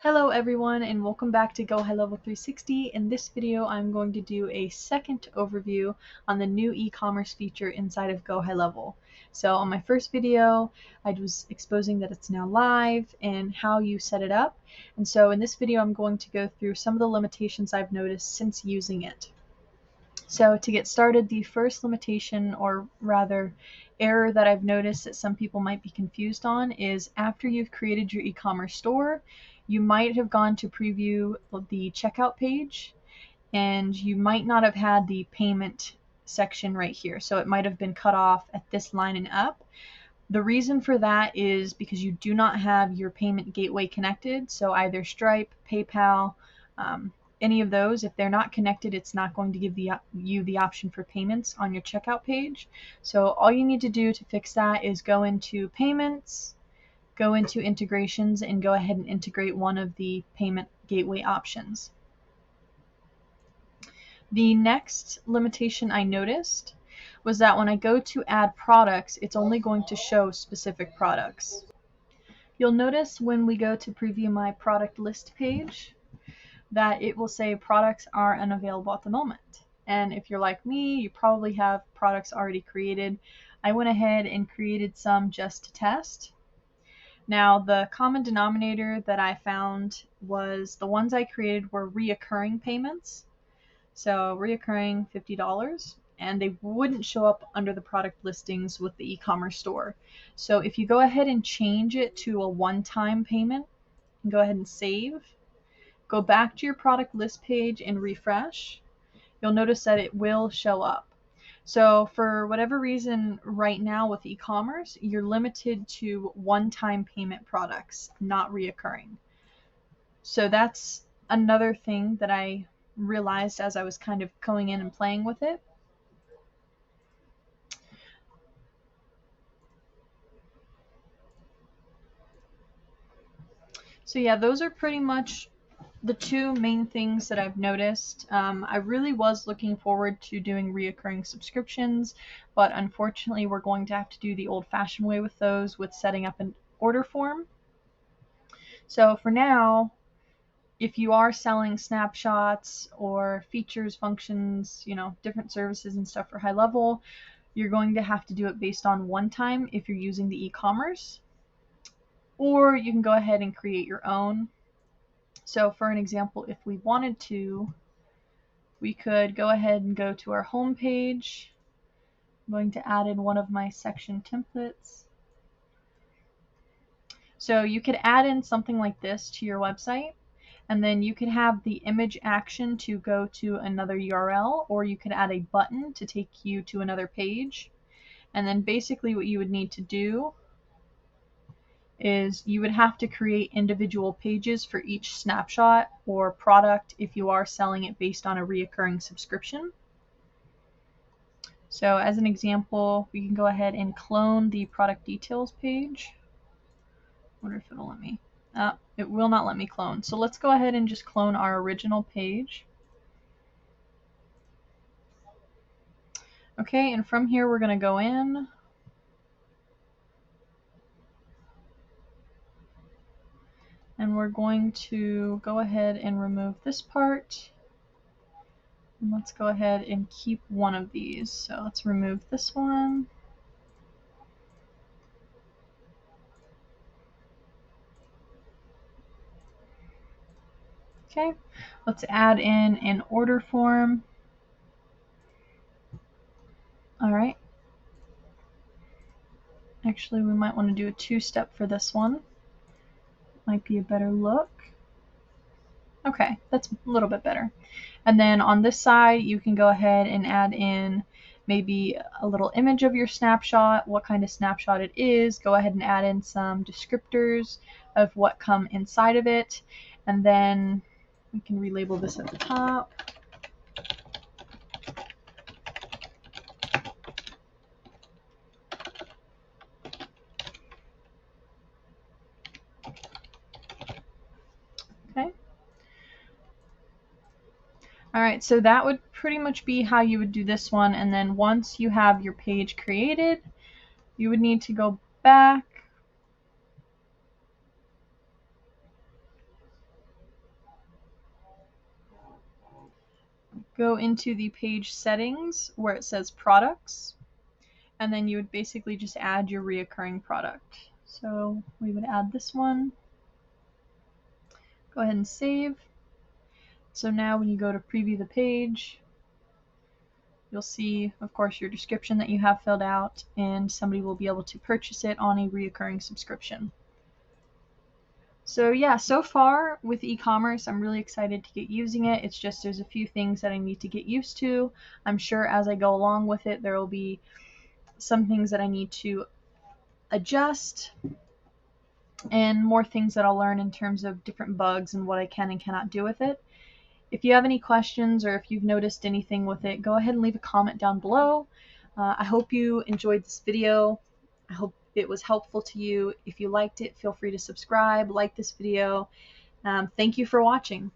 Hello everyone and welcome back to GoHighLevel 360. In this video I'm going to do a second overview on the new e-commerce feature inside of GoHighLevel. So on my first video I was exposing that it's now live and how you set it up, and so in this video I'm going to go through some of the limitations I've noticed since using it. So to get started, the first limitation, or rather error, that I've noticed that some people might be confused on is after you've created your e-commerce store, you might have gone to preview the checkout page and you might not have had the payment section right here. So it might have been cut off at this line and up. The reason for that is because you do not have your payment gateway connected. So either Stripe, PayPal, any of those, if they're not connected, it's not going to give you the option for payments on your checkout page. So all you need to do to fix that is go into payments, go into integrations, and go ahead and integrate one of the payment gateway options. The next limitation I noticed was that when I go to add products, it's only going to show specific products. You'll notice when we go to preview my product list page that it will say products are unavailable at the moment. And if you're like me, you probably have products already created. I went ahead and created some just to test. Now, the common denominator that I found was the ones I created were reoccurring payments. So reoccurring $50, and they wouldn't show up under the product listings with the e-commerce store. So if you go ahead and change it to a one-time payment, and go ahead and save, go back to your product list page and refresh, you'll notice that it will show up. So for whatever reason right now with e-commerce, you're limited to one-time payment products, not reoccurring. So that's another thing that I realized as I was kind of going in and playing with it. So yeah, those are pretty much the two main things that I've noticed. I really was looking forward to doing reoccurring subscriptions, but unfortunately we're going to have to do the old-fashioned way with those, with setting up an order form. So for now, if you are selling snapshots or features, functions, different services and stuff for HighLevel, you're going to have to do it based on one time if you're using the e-commerce, or you can go ahead and create your own. So for an example, if we wanted to, we could go ahead and go to our home page. I'm going to add in one of my section templates. So you could add in something like this to your website, and then you could have the image action to go to another URL, or you could add a button to take you to another page. And then basically what you would need to do is you would have to create individual pages for each snapshot or product if you are selling it based on a reoccurring subscription. So as an example, we can go ahead and clone the product details page. I wonder if it'll let me. It will not let me clone. So let's go ahead and just clone our original page. Okay, and from here we're going to go in. And we're going to go ahead and remove this part. And let's go ahead and keep one of these. So let's remove this one. Okay, let's add in an order form. All right. Actually, we might want to do a two-step for this one. Might be a better look. Okay, that's a little bit better. And then on this side, you can go ahead and add in maybe a little image of your snapshot, what kind of snapshot it is. Go ahead and add in some descriptors of what come inside of it. And then we can relabel this at the top. Okay. Alright, so that would pretty much be how you would do this one, and then once you have your page created, you would need to go back go into the page settings where it says products, and then you would basically just add your reoccurring product. So we would add this one. Go ahead and save. So now when you go to preview the page, you'll see, of course, your description that you have filled out, and somebody will be able to purchase it on a reoccurring subscription. So yeah, so far with e-commerce, I'm really excited to get using it. It's just there's a few things that I need to get used to. I'm sure as I go along with it, there will be some things that I need to adjust and more things that I'll learn in terms of different bugs and what I can and cannot do with it. If you have any questions or if you've noticed anything with it, go ahead and leave a comment down below. I hope you enjoyed this video. I hope it was helpful to you. If you liked it, feel free to subscribe, like this video. Thank you for watching.